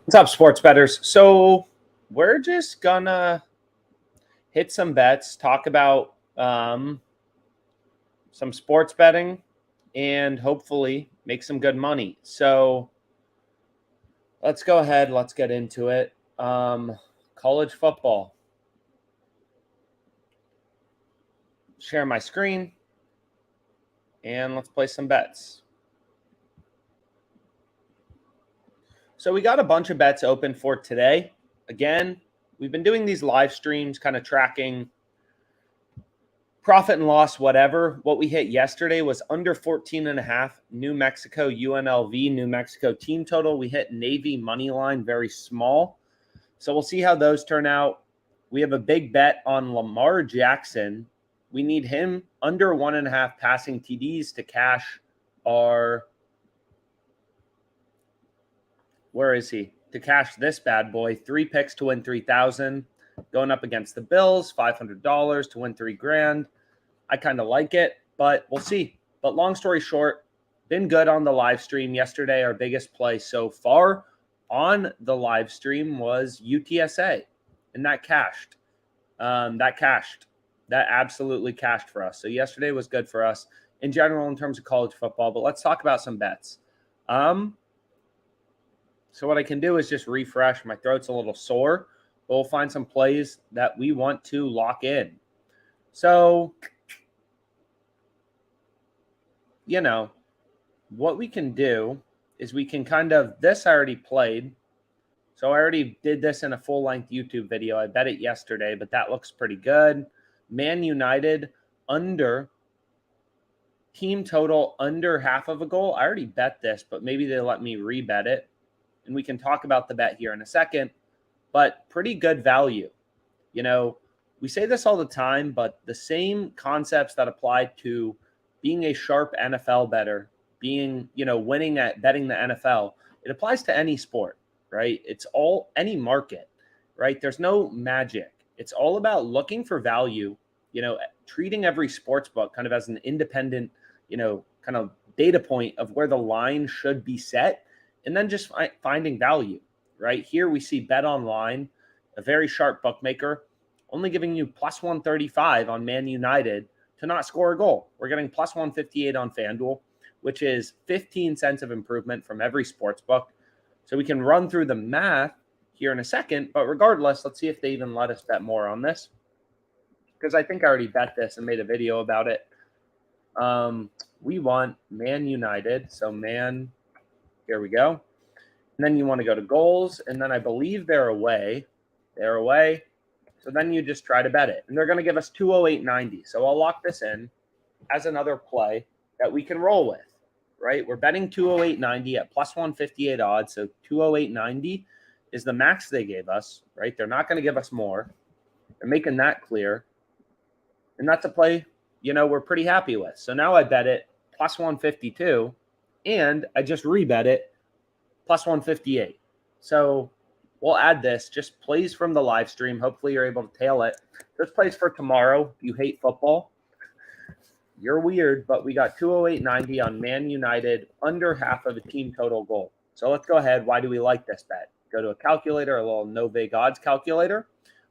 What's up, sports bettors? So we're just gonna hit some bets, talk about some sports betting, and hopefully make some good money. So let's go ahead. Let's get into it. College football. Share my screen, and let's play some bets. So we got a bunch of bets open for today. Again, we've been doing these live streams, kind of tracking profit and loss, whatever. What we hit yesterday was under 14.5 New Mexico UNLV, New Mexico team total. We hit Navy money line, very small. So we'll see how those turn out. We have a big bet on Lamar Jackson. We need him under 1.5 passing TDs to cash our, where is he? To cash this bad boy. 3 picks to win 3,000. Going up against the Bills, $500 to win $3,000. I kind of like it, but we'll see. But long story short, been good on the live stream yesterday. Our biggest play so far on the live stream was UTSA, and that cashed. That absolutely cashed for us. So yesterday was good for us in general in terms of college football. But let's talk about some bets. So what I can do is just refresh. My throat's a little sore, but we'll find some plays that we want to lock in. So, you know, what we can do is we can kind of, this I already played. So I already did this in a full-length YouTube video. I bet it yesterday, but that looks pretty good. Man United under team total under half of a goal. I already bet this, but maybe they let me rebet it. And we can talk about the bet here in a second, but pretty good value. You know, we say this all the time, but the same concepts that apply to being a sharp NFL bettor, being, winning at betting the NFL, it applies to any sport, right? It's all any market, right? There's no magic. It's all about looking for value, treating every sports book kind of as an independent, kind of data point of where the line should be set, and then just finding value, right? Here we see Bet Online, a very sharp bookmaker, only giving you plus 135 on Man United to not score a goal. We're getting plus 158 on FanDuel, which is 15 cents of improvement from every sports book. So we can run through the math here in a second, but regardless, let's see if they even let us bet more on this, because I think I already bet this and made a video about it. We want Man United, so Man, here we go. And then you want to go to goals, and then I believe they're away. They're away. So then you just try to bet it. And they're going to give us 208.90. So I'll lock this in as another play that we can roll with, right? We're betting 208.90 at plus 158 odds. So 208.90 is the max they gave us, right? They're not going to give us more. They're making that clear. And that's a play, we're pretty happy with. So now I bet it plus 152, and I just rebet it plus 158. So we'll add this, just plays from the live stream. Hopefully you're able to tail it. This plays for tomorrow. If you hate football, you're weird, but we got 208.90 on Man United under half of a team total goal. So let's go ahead. Why do we like this bet? Go to a calculator, a little no vig odds calculator.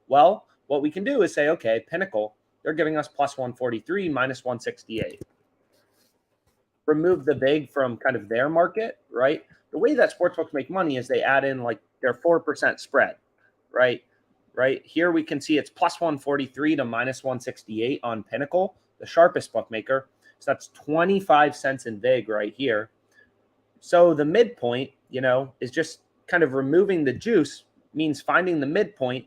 Well, what we can do is say, okay, Pinnacle, they're giving us plus 143, minus 168. Remove the vig from kind of their market, right? The way that sportsbooks make money is they add in like their 4% spread, right? Here we can see it's plus 143 to minus 168 on Pinnacle, the sharpest bookmaker. So that's 25 cents in vig right here. So the midpoint, is just kind of removing the juice, means finding the midpoint,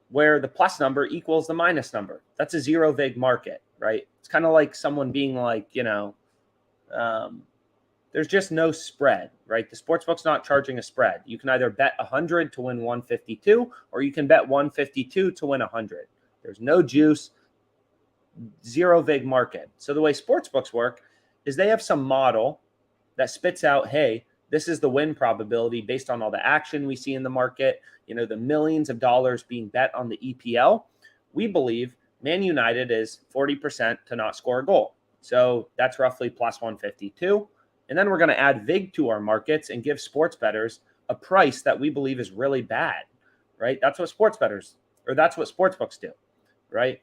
where the plus number equals the minus number. That's a zero vig market, right? It's kind of like someone being like, there's just no spread, right? The sportsbook's not charging a spread. You can either bet 100 to win 152, or you can bet 152 to win 100. There's no juice, zero vig market. So the way sportsbooks work is they have some model that spits out, hey, this is the win probability based on all the action we see in the market, the millions of dollars being bet on the EPL. We believe Man United is 40% to not score a goal. So that's roughly plus 152. And then we're going to add vig to our markets and give sports bettors a price that we believe is really bad, right? That's what that's what sportsbooks do, right?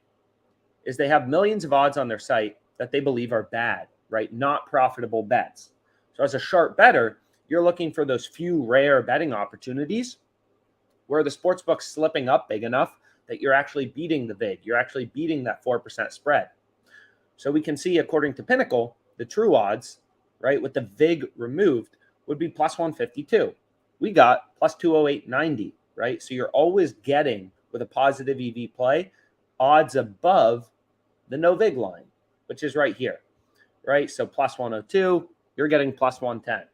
Is they have millions of odds on their site that they believe are bad, right? Not profitable bets. So as a sharp bettor, you're looking for those few rare betting opportunities where the sportsbook's slipping up big enough that you're actually beating the VIG. You're actually beating that 4% spread. So we can see, according to Pinnacle, the true odds, right, with the VIG removed would be plus 152. We got plus 208.90, right? So you're always getting, with a positive EV play, odds above the no VIG line, which is right here, right? So plus 102, you're getting plus 110.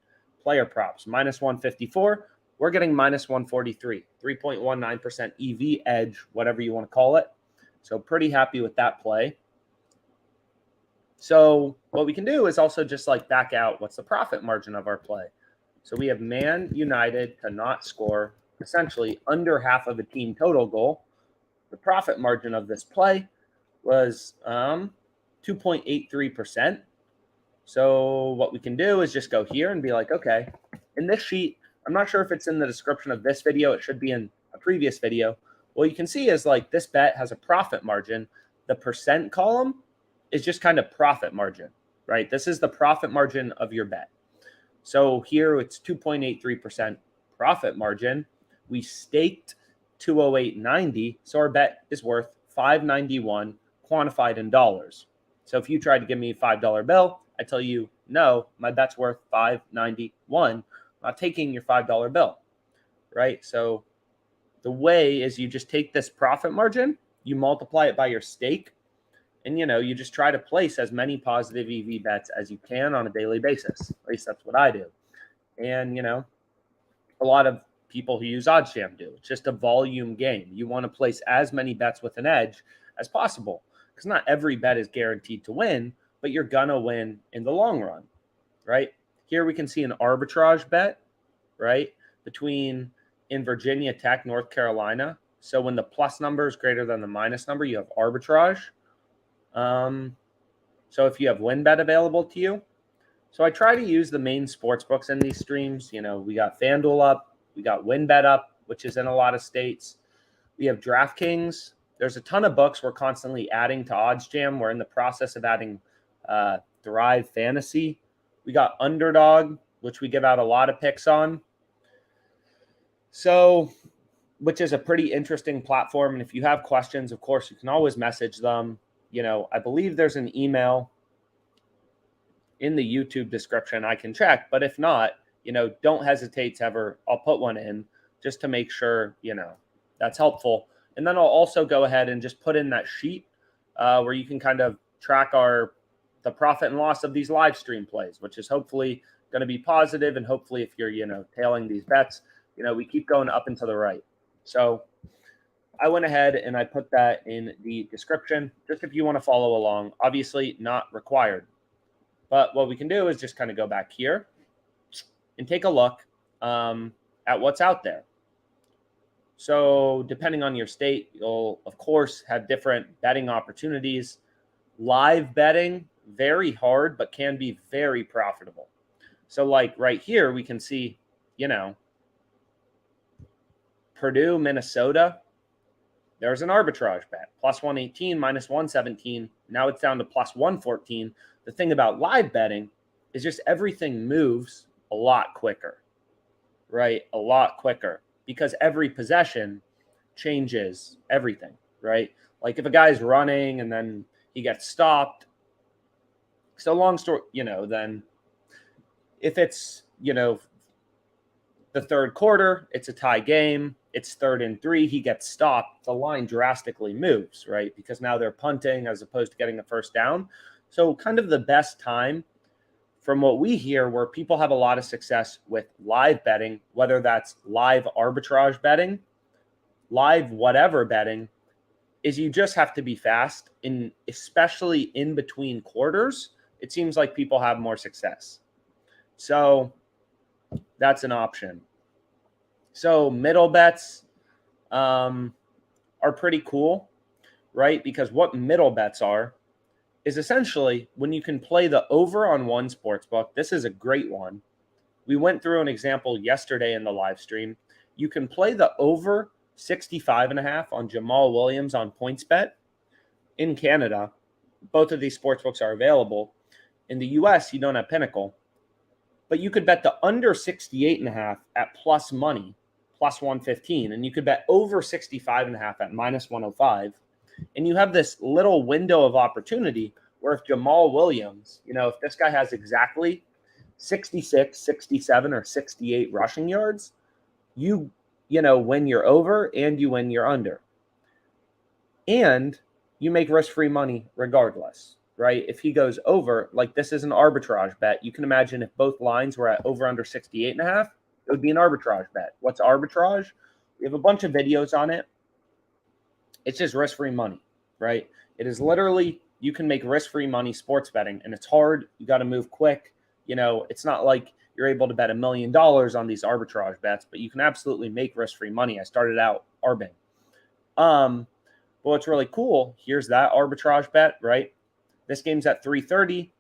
Player props, minus 154, we're getting minus 143, 3.19% EV edge, whatever you want to call it. So pretty happy with that play. So what we can do is also just like back out what's the profit margin of our play. So we have Man United to not score, essentially under half of a team total goal. The profit margin of this play was 2.83%. So what we can do is just go here and be like, okay, in this sheet, I'm not sure if it's in the description of this video. It should be in a previous video. What you can see is like this bet has a profit margin. The percent column is just kind of profit margin, right? This is the profit margin of your bet. So here it's 2.83% profit margin. We staked 208.90, so our bet is worth $591 quantified in dollars. So if you tried to give me a $5 bill, I tell you, no, my bet's worth $591. I'm not taking your $5 bill, right? So the way is you just take this profit margin, you multiply it by your stake, and, you just try to place as many positive EV bets as you can on a daily basis. At least that's what I do. And, a lot of people who use OddsJam do. It's just a volume game. You want to place as many bets with an edge as possible because not every bet is guaranteed to win, but you're going to win in the long run, right? Here we can see an arbitrage bet, right, between in Virginia Tech, North Carolina. So when the plus number is greater than the minus number, you have arbitrage. So if you have WinBet available to you. So I try to use the main sports books in these streams. We got FanDuel up, we got WinBet up, which is in a lot of states. We have DraftKings. There's a ton of books we're constantly adding to OddsJam. We're in the process of adding Thrive Fantasy. We got Underdog, which we give out a lot of picks on. So, which is a pretty interesting platform. And if you have questions, of course, you can always message them. I believe there's an email in the YouTube description I can check. But if not, don't hesitate to ever, I'll put one in just to make sure, that's helpful. And then I'll also go ahead and just put in that sheet where you can kind of track the profit and loss of these live stream plays, which is hopefully going to be positive. And hopefully if you're, tailing these bets, we keep going up and to the right. So I went ahead and I put that in the description, just if you want to follow along. Obviously not required. But what we can do is just kind of go back here and take a look at what's out there. So depending on your state, you'll, of course, have different betting opportunities. Live betting, very hard, but can be very profitable. So like right here, we can see, Purdue, Minnesota. There's an arbitrage bet, plus 118, minus 117. Now it's down to plus 114. The thing about live betting is just everything moves a lot quicker, right? A lot quicker because every possession changes everything, right? Like if a guy's running and then he gets stopped. So long story, then if it's, the third quarter, it's a tie game. It's 3rd and 3. He gets stopped. The line drastically moves, right? Because now they're punting as opposed to getting a first down. So kind of the best time from what we hear where people have a lot of success with live betting, whether that's live arbitrage betting, live whatever betting, is you just have to be fast. Especially in between quarters, it seems like people have more success. So that's an option. So middle bets are pretty cool, right? Because what middle bets are is essentially when you can play the over on one sports book. This is a great one. We went through an example yesterday in the live stream. You can play the over 65.5 on Jamal Williams on PointsBet in Canada. Both of these sportsbooks are available. In the US, you don't have Pinnacle, but you could bet the under 68.5 at plus money, plus 115, and you could bet over 65.5 at minus 105. And you have this little window of opportunity where if Jamal Williams, if this guy has exactly 66, 67, or 68 rushing yards, you win your over and you win your under. And you make risk-free money regardless, right? If he goes over, like this is an arbitrage bet. You can imagine if both lines were at over under 68.5, it would be an arbitrage bet. What's arbitrage? We have a bunch of videos on it. It's just risk-free money, right? It is literally, you can make risk-free money sports betting, and it's hard. You got to move quick. It's not like you're able to bet $1 million on these arbitrage bets, but you can absolutely make risk-free money. I started out arbing. But what's really cool, here's that arbitrage bet, right? This game's at 3:30.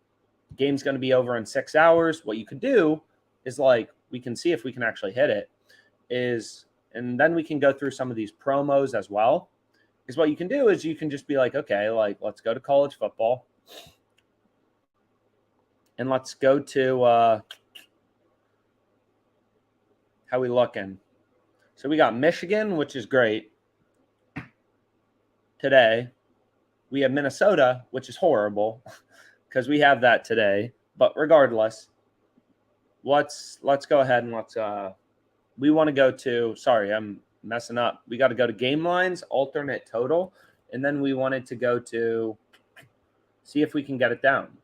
Game's going to be over in 6 hours. What you could do is we can see if we can actually hit it and then we can go through some of these promos as well. Because what you can do is you can just be okay, let's go to college football. And let's go to how we looking. So we got Michigan, which is great. Today, we have Minnesota, which is horrible because we have that today. But regardless, let's go ahead and we want to go to, sorry, I'm messing up. We got to go to game lines, alternate total, and then we wanted to go to see if we can get it down.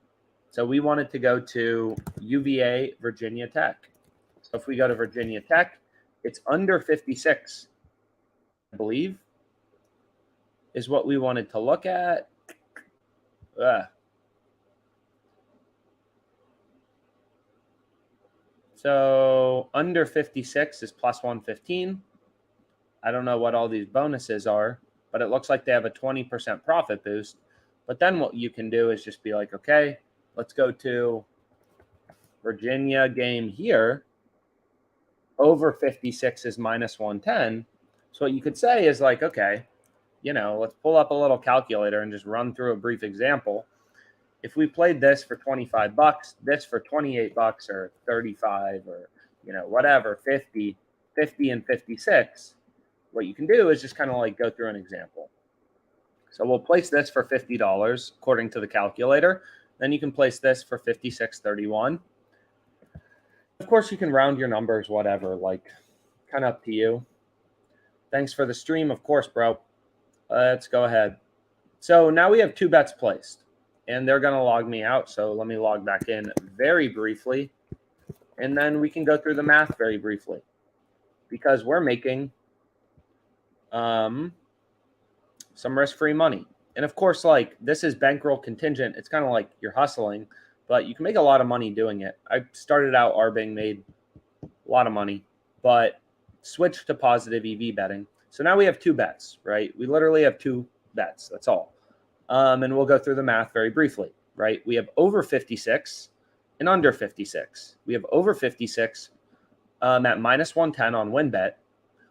So we wanted to go to UVA, Virginia Tech. So if we go to Virginia Tech, it's under 56, I believe, is what we wanted to look at. So under 56 is plus 115. I don't know what all these bonuses are, but it looks like they have a 20% profit boost. But then what you can do is just be okay, let's go to Virginia game here. Over 56 is minus 110. So what you could say is okay, let's pull up a little calculator and just run through a brief example. If we played this for $25, this for $28 or 35 or, whatever, 50 and 56, what you can do is just kind of go through an example. So we'll place this for $50 according to the calculator. Then you can place this for $56.31. Of course, you can round your numbers, whatever, kind of up to you. Thanks for the stream, of course, bro. Let's go ahead. So now we have 2 bets placed, and they're going to log me out. So let me log back in very briefly, and then we can go through the math very briefly because we're making some risk-free money. And of course, this is bankroll contingent. It's kind of like you're hustling, but you can make a lot of money doing it. I started out arbing, made a lot of money, but switched to positive EV betting. So now we have 2 bets, right? We literally have 2 bets. That's all. And we'll go through the math very briefly, right? We have over 56 and under 56. We have over 56 at minus 110 on WinBet.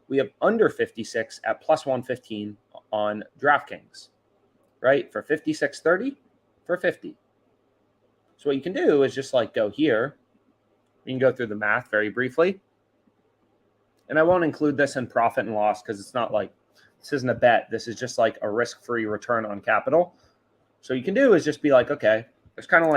We have under 56 at plus 115 on DraftKings, right? For 56.30 for 50. So what you can do is just go here. You can go through the math very briefly. And I won't include this in profit and loss because it's not this isn't a bet. This is just a risk-free return on capital. So you can do is just be okay, there's kind of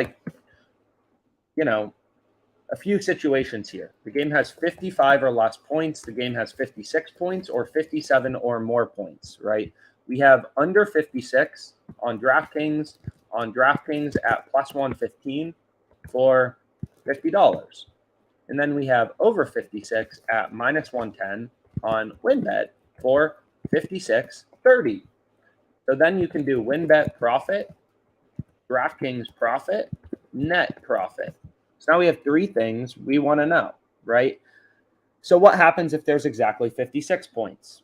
a few situations here. The game has 55 or less points. The game has 56 points or 57 or more points, right? We have under 56 on DraftKings at plus 115 for $50. And then we have over 56 at minus 110 on WinBet for $56.30. So then you can do WinBet profit, DraftKings profit, net profit. So now we have 3 things we want to know, right? So what happens if there's exactly 56 points?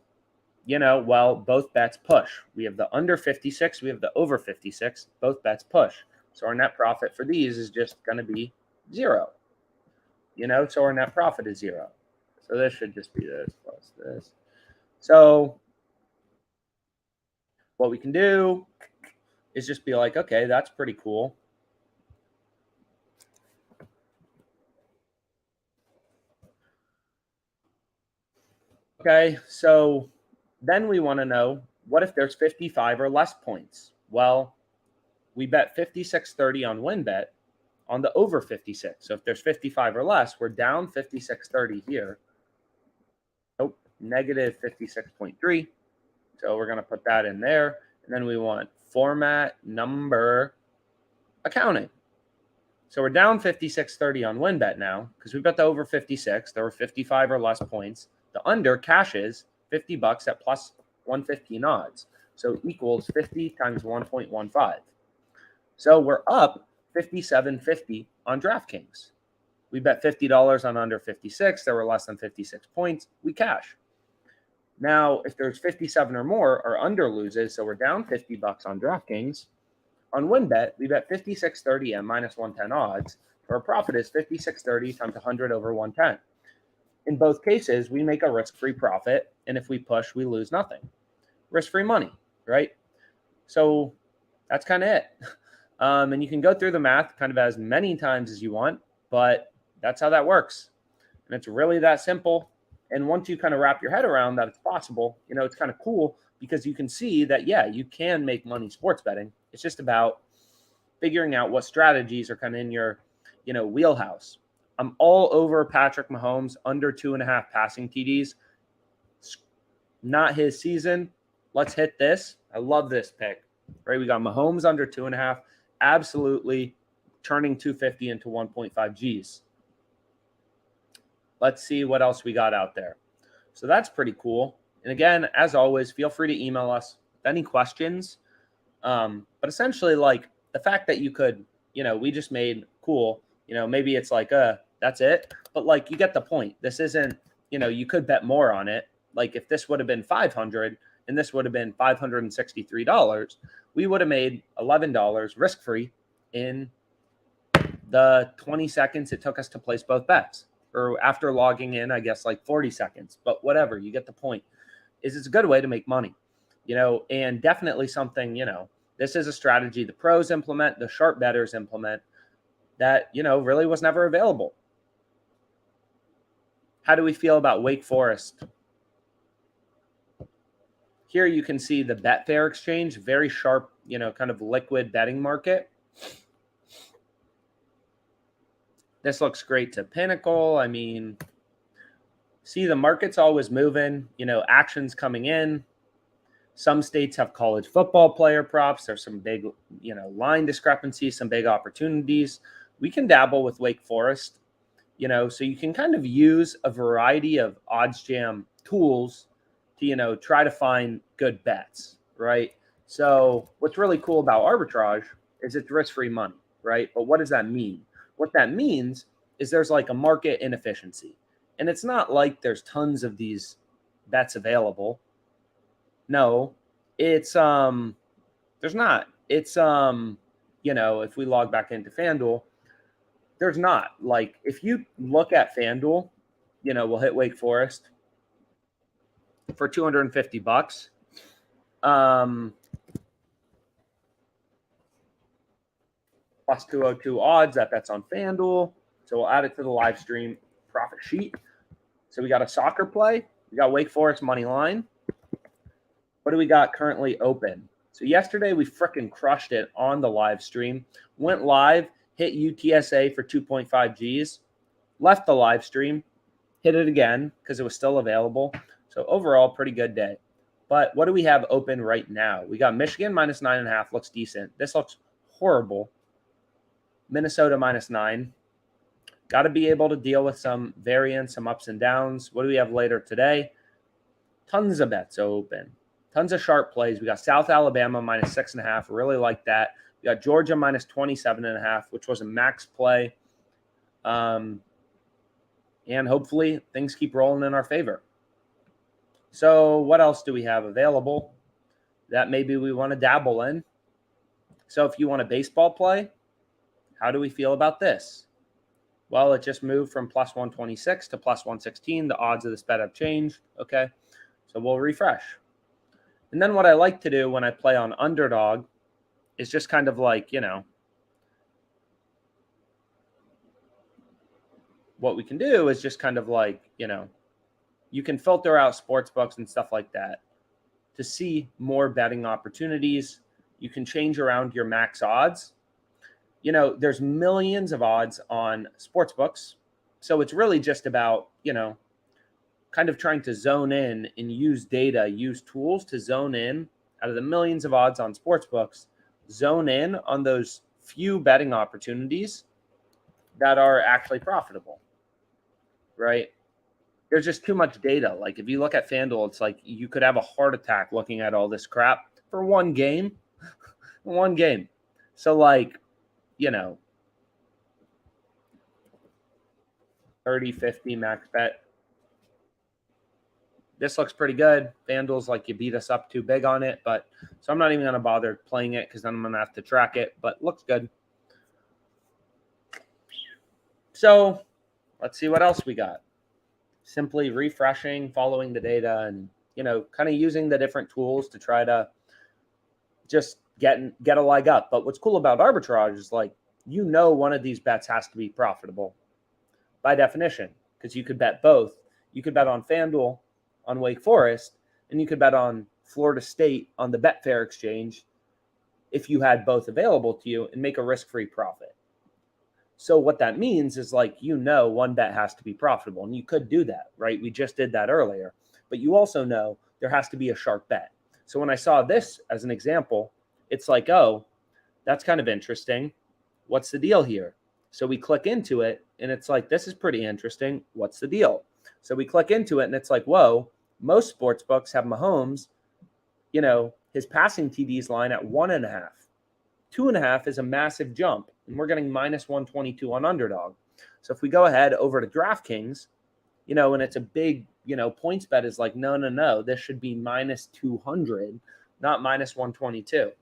Well, both bets push. We have the under 56, we have the over 56, both bets push. So our net profit for these is just going to be 0. so our net profit is 0. So this should just be this plus this. So what we can do is just be like, okay, that's pretty cool. Okay, so then we want to know, what if there's 55 or less points? Well, we bet 56.30 on WinBet on the over 56. So if there's 55 or less, we're down 56.30 here. Nope, negative 56.3. So we're going to put that in there. And then we want format, number, accounting. So we're down 56.30 on WinBet now because we bet the over 56. There were 55 or less points. The under cashes $50 at plus 115 odds. So equals 50 times 1.15. So we're up 57.50 on DraftKings. We bet $50 on under 56. There were less than 56 points. We cash. Now, if there's 57 or more, our under loses. So we're down $50 on DraftKings. On WinBet, we bet 56.30 at minus 110 odds. Our profit is 56.30 times 100 over 110. In both cases, we make a risk-free profit, and if we push, we lose nothing. Risk-free money, right? So that's kind of it. And you can go through the math kind of as many times as you want, but that's how that works. And it's really that simple. And once you kind of wrap your head around that it's possible, it's kind of cool because you can see that, yeah, you can make money sports betting. It's just about figuring out what strategies are kind of in your, wheelhouse. I'm all over Patrick Mahomes, under 2.5 passing TDs. Not his season. Let's hit this. I love this pick. Right, we got Mahomes under 2.5. Absolutely turning 250 into 1.5 Gs. Let's see what else we got out there. So that's pretty cool. And again, as always, feel free to email us with any questions. But essentially, like the fact that you could, we just made cool, maybe it's like, that's it. But like, you get the point. This isn't, you could bet more on it. Like if this would have been 500 and this would have been $563, we would have made $11 risk-free in the 20 seconds it took us to place both bets. Or after logging in, I guess like 40 seconds. But whatever, you get the point. It's a good way to make money, and definitely something, this is a strategy the pros implement, the sharp bettors implement that, really was never available. How do we feel about Wake Forest? Here you can see the Betfair exchange, very sharp, kind of liquid betting market. This looks great to Pinnacle. I mean, see, the market's always moving, action's coming in. Some states have college football player props. There's some big, line discrepancies, some big opportunities. We can dabble with Wake Forest, so you can kind of use a variety of odds jam tools to, try to find good bets, right? So what's really cool about arbitrage is it's risk-free money, right? But what does that mean? What that means is there's like a market inefficiency. And it's not like there's tons of these bets available. No, it's there's not. It's if we log back into FanDuel, there's not. Like if you look at FanDuel, we'll hit Wake Forest for $250. Plus 202 odds. That's on FanDuel. So we'll add it to the live stream profit sheet. So we got a soccer play. We got Wake Forest money line. What do we got currently open? So yesterday we frickin' crushed it on the live stream. Went live, hit UTSA for 2.5 Gs. Left the live stream, hit it again because it was still available. So overall, pretty good day. But what do we have open right now? We got Michigan minus 9.5. Looks decent. This looks horrible. Minnesota minus 9. Got to be able to deal with some variance, some ups and downs. What do we have later today? Tons of bets open. Tons of sharp plays. We got South Alabama minus 6.5. Really like that. We got Georgia minus 27.5, which was a max play. And hopefully things keep rolling in our favor. So what else do we have available that maybe we want to dabble in? So if you want a baseball play, how do we feel about this? Well, it just moved from plus 126 to plus 116. The odds of this bet have changed. Okay, so we'll refresh. And then what I like to do when I play on underdog is just kind of like, what we can do is just kind of like, you can filter out sports books and stuff like that to see more betting opportunities. You can change around your max odds. There's millions of odds on sports books. So it's really just about, kind of trying to zone in and use data, use tools to zone in out of the millions of odds on sports books, zone in on those few betting opportunities that are actually profitable, right? There's just too much data. Like if you look at FanDuel, it's like you could have a heart attack looking at all this crap for one game. One game. So like, 30, 50 max bet. This looks pretty good. FanDuel's like you beat us up too big on it, but so I'm not even going to bother playing it because then I'm going to have to track it, but looks good. So let's see what else we got. Simply refreshing, following the data, and kind of using the different tools to try to just get a leg up. But what's cool about arbitrage is like one of these bets has to be profitable by definition, because you could bet both. You could bet on FanDuel, on Wake Forest, and you could bet on Florida State on the Betfair exchange if you had both available to you and make a risk-free profit. So what that means is like, one bet has to be profitable, and you could do that, right? We just did that earlier, but you also know there has to be a sharp bet. So when I saw this as an example, it's like, oh, that's kind of interesting. What's the deal here? So we click into it and it's like, this is pretty interesting. What's the deal? So we click into it and it's like, whoa, most sports books have Mahomes, his passing TDs line at 1.5. 2.5 is a massive jump, and we're getting minus 122 on underdog. So if we go ahead over to DraftKings, and it's a big, points bet is like, no, this should be minus 200, not minus 122.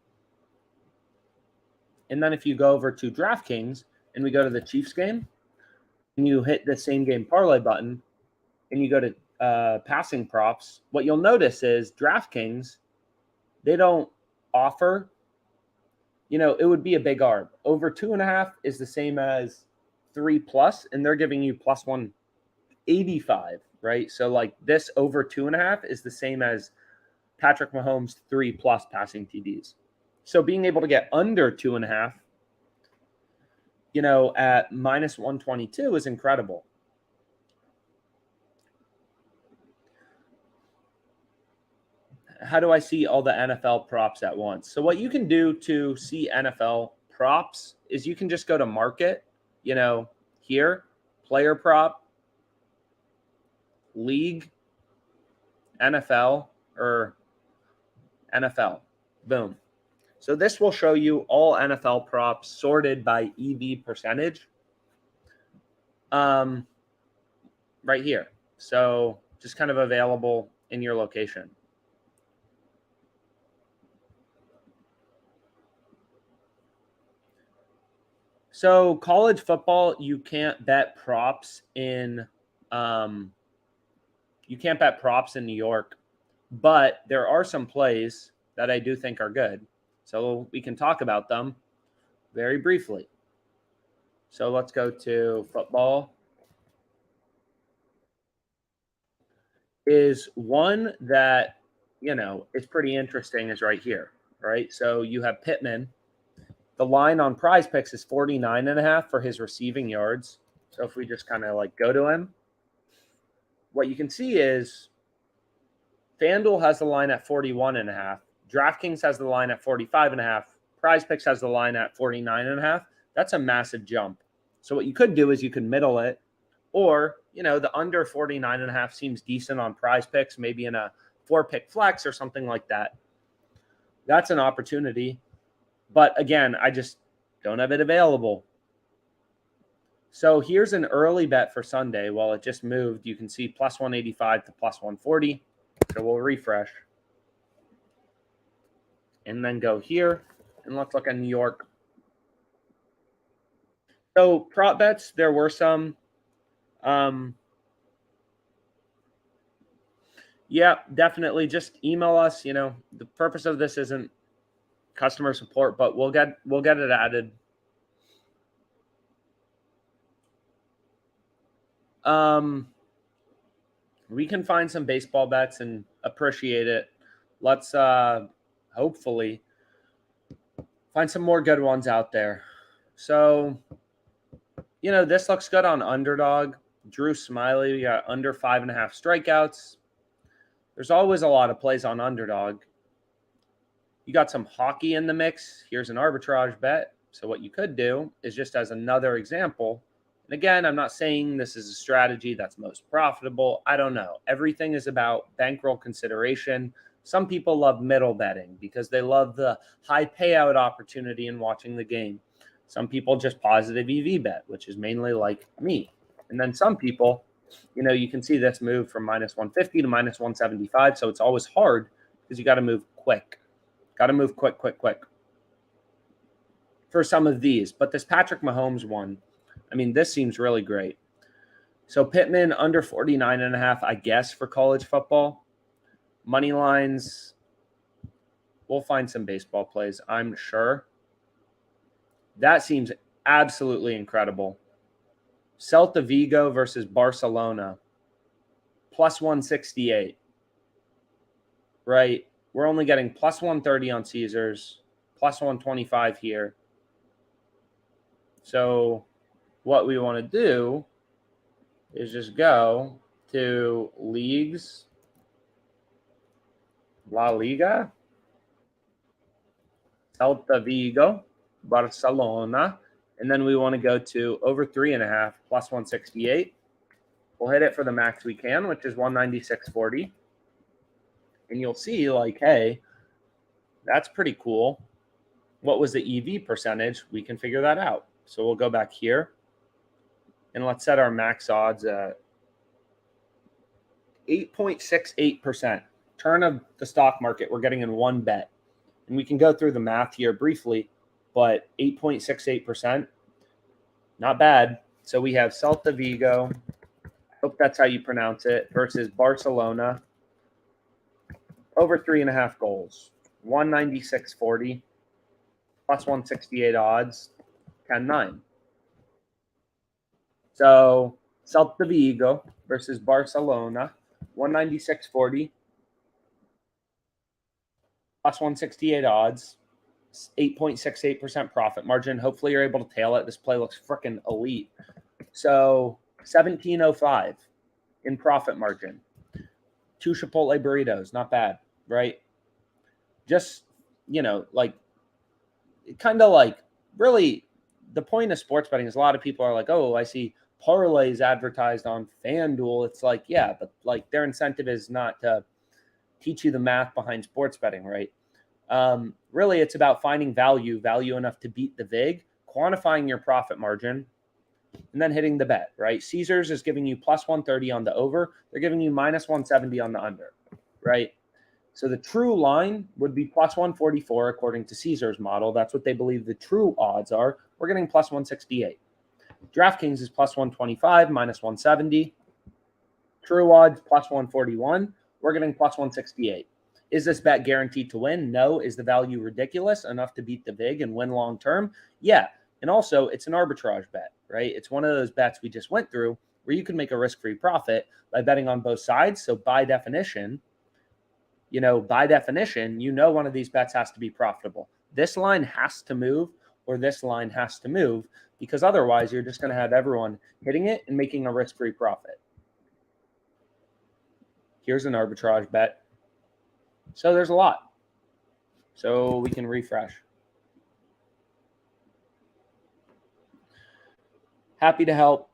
And then if you go over to DraftKings and we go to the Chiefs game and you hit the same game parlay button and you go to passing props, what you'll notice is DraftKings, they don't offer, it would be a big arb. Over 2.5 is the same as 3+, and they're giving you plus 185, right? So like this over 2.5 is the same as Patrick Mahomes 3+ passing TDs. So being able to get under 2.5, at minus 122 is incredible. How do I see all the NFL props at once? So what you can do to see NFL props is you can just go to market, here, player prop, league, NFL, or NFL. Boom. So this will show you all NFL props sorted by EV percentage right here. So just kind of available in your location. So college football, you can't bet props in New York, but there are some plays that I do think are good. So we can talk about them very briefly. So let's go to football. Is one that, is pretty interesting is right here, right? So you have Pittman. The line on Prize Picks is 49.5 for his receiving yards. So if we just kind of like go to him, what you can see is FanDuel has the line at 41.5. DraftKings has the line at 45.5. Prize Picks has the line at 49.5. That's a massive jump. So what you could do is you could middle it, or, the under 49.5 seems decent on Prize Picks, maybe in a 4-pick flex or something like that. That's an opportunity. But again, I just don't have it available. So here's an early bet for Sunday. While it just moved, you can see plus 185 to plus 140. So we'll refresh. And then go here. And let's look at New York. So prop bets, there were some. Yeah, definitely. Just email us. The purpose of this isn't customer support, but we'll get it added. We can find some baseball bets and appreciate it. Let's hopefully find some more good ones out there. So, this looks good on underdog. Drew Smiley, we got under 5.5 strikeouts. There's always a lot of plays on underdog. You got some hockey in the mix. Here's an arbitrage bet. So what you could do is, just as another example, and again, I'm not saying this is a strategy that's most profitable. I don't know. Everything is about bankroll consideration. Some people love middle betting because they love the high payout opportunity in watching the game. Some people just positive EV bet, which is mainly like me. And then some people, you can see this move from minus 150 to minus 175. So it's always hard because you got to move quick. Got to move quick for some of these. But this Patrick Mahomes one, this seems really great. So Pittman under 49.5, I guess, for college football. Money lines, we'll find some baseball plays, I'm sure. That seems absolutely incredible. Celta Vigo versus Barcelona, plus 168. Right? We're only getting plus 130 on Caesars, plus 125 here. So what we want to do is just go to leagues, La Liga, Celta Vigo, Barcelona, and then we want to go to over 3.5 plus 168. We'll hit it for the max we can, which is 196.40. And you'll see, hey, that's pretty cool. What was the EV percentage? We can figure that out. So we'll go back here and let's set our max odds at 8.68%. Turn of the stock market we're getting in one bet. And we can go through the math here briefly, but 8.68%, not bad. So we have Celta Vigo, I hope that's how you pronounce it, versus Barcelona, over 3.5 goals, 196.40, plus 168 odds, 10-9. So Celta Vigo versus Barcelona, 196.40, plus 168 odds, 8.68% profit margin. Hopefully you're able to tail it. This play looks freaking elite. So 17.05 in profit margin. 2 Chipotle burritos, not bad, right? Just, kind of really the point of sports betting is a lot of people are like, oh, I see parlays advertised on FanDuel. It's yeah, but their incentive is not to teach you the math behind sports betting, right? Really, it's about finding value enough to beat the VIG, quantifying your profit margin, and then hitting the bet, right? Caesars is giving you plus 130 on the over. They're giving you minus 170 on the under, right? So the true line would be plus 144 according to Caesars model. That's what they believe the true odds are. We're getting plus 168. DraftKings is plus 125, minus 170. True odds plus 141. We're getting plus 168. Is this bet guaranteed to win? No. Is the value ridiculous enough to beat the VIG and win long term? Yeah. And also, it's an arbitrage bet, right? It's one of those bets we just went through where you can make a risk-free profit by betting on both sides. So by definition, one of these bets has to be profitable. This line has to move or this line has to move because otherwise you're just going to have everyone hitting it and making a risk-free profit. Here's an arbitrage bet. So there's a lot. So we can refresh. Happy to help.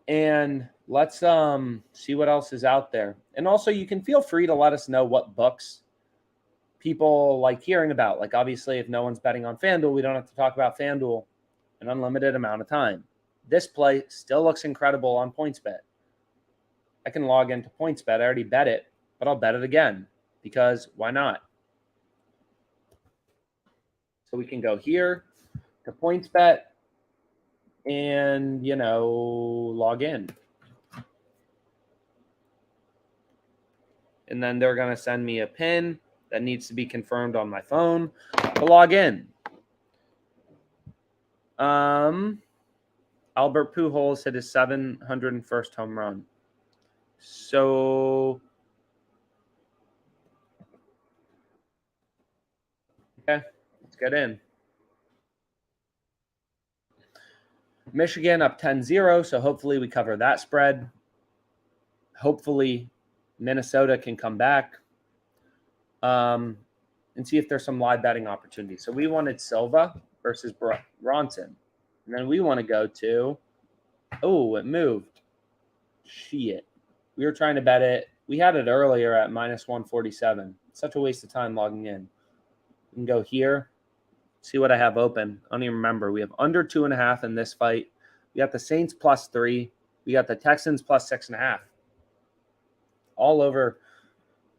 And let's see what else is out there. And also you can feel free to let us know what books people like hearing about. Obviously, if no one's betting on FanDuel, we don't have to talk about FanDuel an unlimited amount of time. This play still looks incredible on PointsBet. I can log into PointsBet. I already bet it, but I'll bet it again because why not? So we can go here to PointsBet. and, log in. And then they're going to send me a PIN that needs to be confirmed on my phone to log in. Albert Pujols hit his 701st home run. So, okay, let's get in. Michigan up 10-0, so hopefully we cover that spread. Hopefully Minnesota can come back and see if there's some live betting opportunities. So we wanted Silva versus Bronson. And then we want to go to, it moved. Shit. We were trying to bet it. We had it earlier at minus 147. Such a waste of time logging in. We can go here. See what I have open. I don't even remember. We have under 2.5 in this fight. We got the Saints +3. We got the Texans +6.5. All over.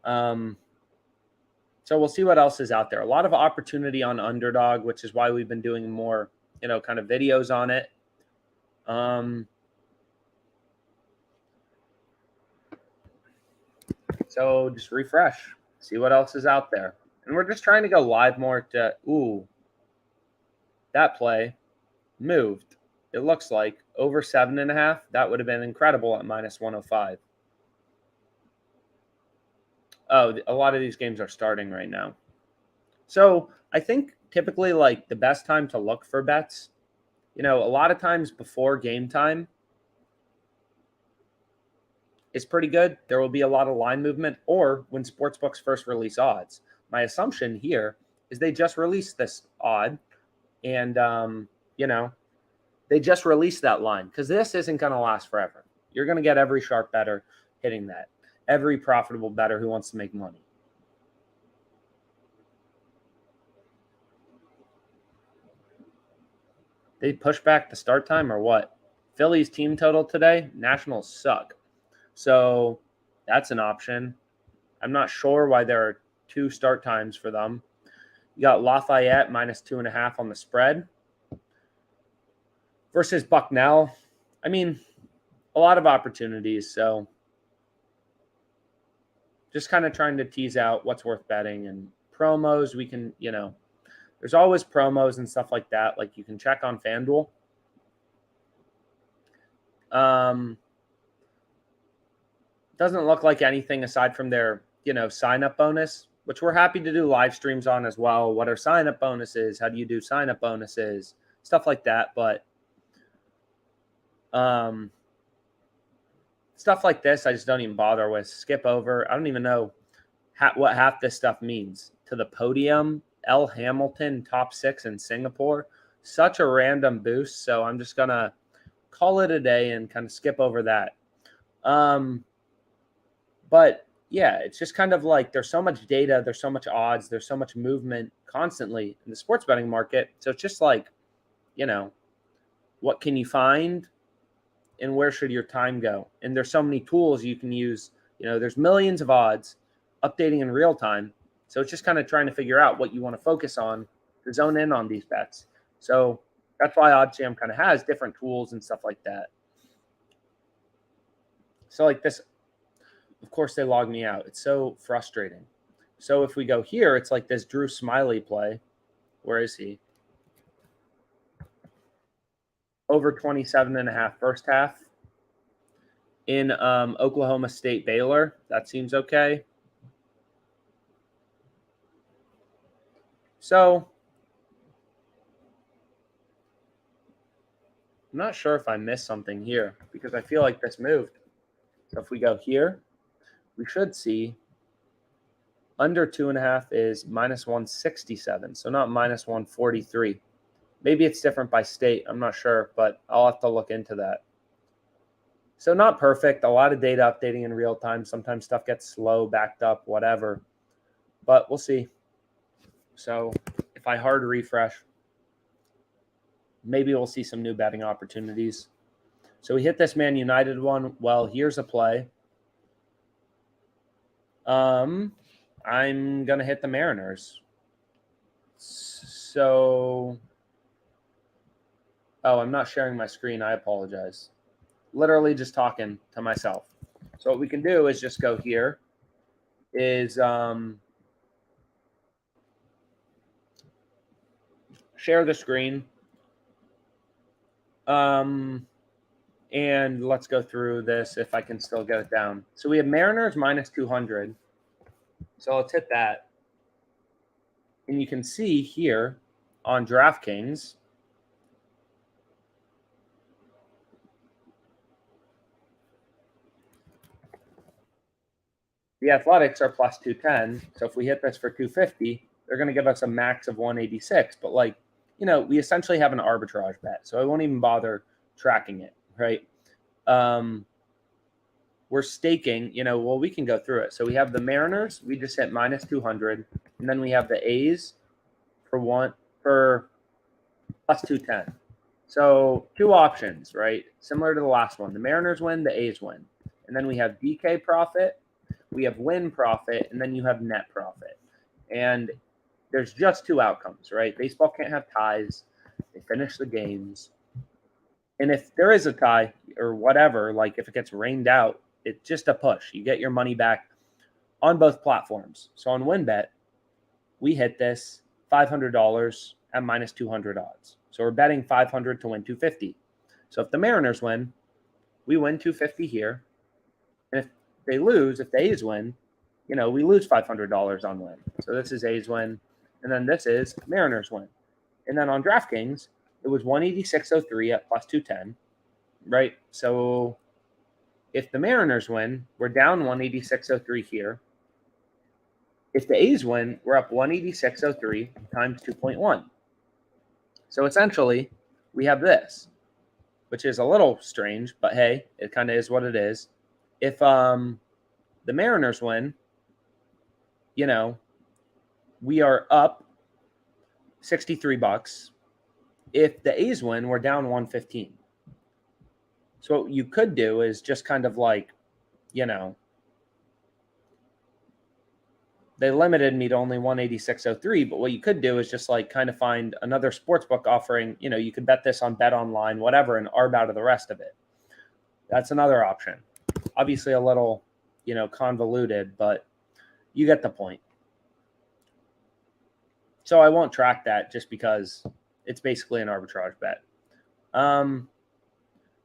So we'll see what else is out there. A lot of opportunity on underdog, which is why we've been doing more, kind of videos on it. So just refresh, see what else is out there. And we're just trying to go live more to, that play moved. It looks like over 7.5. That would have been incredible at minus 105. Oh, a lot of these games are starting right now. So I think typically like the best time to look for bets, a lot of times before game time is pretty good. There will be a lot of line movement, or when sportsbooks first release odds. My assumption here is they just released this odd and, they just released that line because this isn't going to last forever. You're going to get every sharp bettor hitting that, every profitable bettor who wants to make money. They push back the start time or what? Phillies team total today, Nationals suck. So that's an option. I'm not sure why there are 2 start times for them. You got Lafayette minus 2.5 on the spread versus Bucknell. I mean, a lot of opportunities. So just kind of trying to tease out what's worth betting and promos. We can, there's always promos and stuff like that. Like you can check on FanDuel. Doesn't look like anything aside from their, sign-up bonus, which we're happy to do live streams on as well. What are sign-up bonuses? How do you do sign-up bonuses? Stuff like that. But stuff like this, I just don't even bother with. Skip over. I don't even know what half this stuff means. To the podium, L. Hamilton, top 6 in Singapore. Such a random boost. So I'm just going to call it a day and kind of skip over that. But yeah, it's just kind of like there's so much data, there's so much odds, there's so much movement constantly in the sports betting market. So it's just like, what can you find and where should your time go? And there's so many tools you can use. There's millions of odds updating in real time. So it's just kind of trying to figure out what you want to focus on to zone in on these bets. So that's why OddsJam kind of has different tools and stuff like that. So like this, of course, they log me out. It's so frustrating. So if we go here, it's like this Drew Smiley play. Where is he? Over 27.5 first half in Oklahoma State Baylor. That seems okay. So I'm not sure if I missed something here because I feel like this moved. So if we go here, we should see under 2.5 is minus 167. So not minus 143. Maybe it's different by state. I'm not sure, but I'll have to look into that. So not perfect. A lot of data updating in real time. Sometimes stuff gets slow, backed up, whatever. But we'll see. So if I hard refresh, maybe we'll see some new betting opportunities. So we hit this Man United one. Well, here's a play. I'm going to hit the Mariners. So Oh, I'm not sharing my screen. I apologize. Literally just talking to myself. So what we can do is just go here, is share the screen. And let's go through this if I can still get it down. So we have Mariners minus 200. So let's hit that. And you can see here on DraftKings, the Athletics are plus 210. So if we hit this for 250, they're going to give us a max of 186. But like, we essentially have an arbitrage bet. So I won't even bother tracking it, right? We're staking, well, we can go through it. So we have the Mariners, we just hit minus 200. And then we have the A's for plus 210. So two options, right? Similar to the last one. The Mariners win, the A's win. And then we have DK profit, we have win profit, and then you have net profit. And there's just two outcomes, right? Baseball can't have ties. They finish the games. And if there is a tie or whatever, like if it gets rained out, it's just a push. You get your money back on both platforms. So on WinBet, we hit this $500 at minus 200 odds. So we're betting 500 to win 250. So if the Mariners win, we win 250 here. And if they lose, if the A's win, we lose $500 on win. So this is A's win. And then this is Mariners win. And then on DraftKings, it was 186.03 at plus 210, right? So if the Mariners win, we're down 186.03 here. If the A's win, we're up 186.03 times 2.1. So essentially, we have this, which is a little strange, but hey, it kind of is what it is. If the Mariners win, we are up $63. If the A's win, we're down 115. So what you could do is just kind of like, they limited me to only 186.03, but what you could do is just like kind of find another sportsbook offering, you could bet this on Bet Online, whatever, and arb out of the rest of it. That's another option. Obviously a little, convoluted, but you get the point. So I won't track that just because it's basically an arbitrage bet.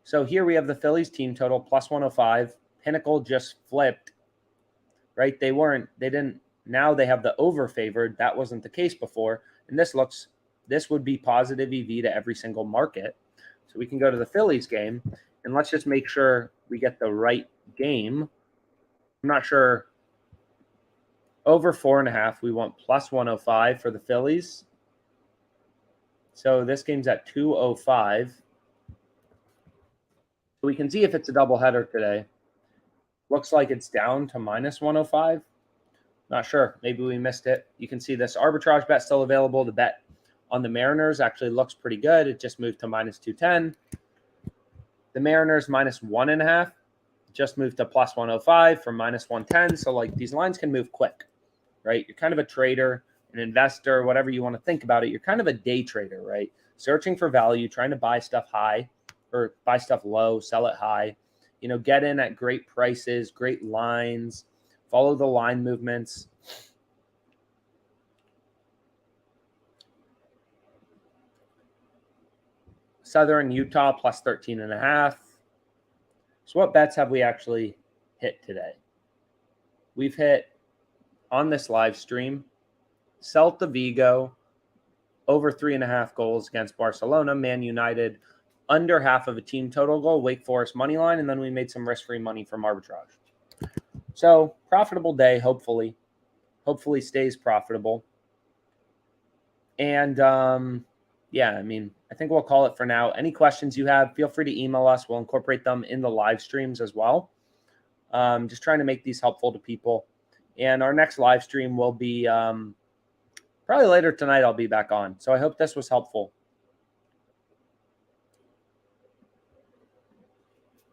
So here we have the Phillies team total plus 105. Pinnacle just flipped, right? Now they have the over favored. That wasn't the case before. And this would be positive EV to every single market. So we can go to the Phillies game and let's just make sure we get the right game. I'm not sure. Over 4.5, we want plus 105 for the Phillies. So this game's at 205. So we can see if it's a doubleheader today. Looks like it's down to minus 105. Not sure. Maybe we missed it. You can see this arbitrage bet still available. The bet on the Mariners actually looks pretty good. It just moved to minus 210. The Mariners minus 1.5 just moved to plus 105 from minus 110. So like these lines can move quick, right? You're kind of a trader, an investor, whatever you want to think about it. You're kind of a day trader, right? Searching for value, trying to buy stuff high or buy stuff low, sell it high, get in at great prices, great lines, follow the line movements. Southern Utah plus 13.5. So what bets have we actually hit today? We've hit on this live stream, Celta Vigo, over 3.5 goals against Barcelona, Man United, under half of a team total goal, Wake Forest money line, and then we made some risk-free money from arbitrage. So profitable day, hopefully stays profitable. And I think we'll call it for now. Any questions you have, feel free to email us. We'll incorporate them in the live streams as well. Just trying to make these helpful to people. And our next live stream will be probably later tonight. I'll be back on. So I hope this was helpful.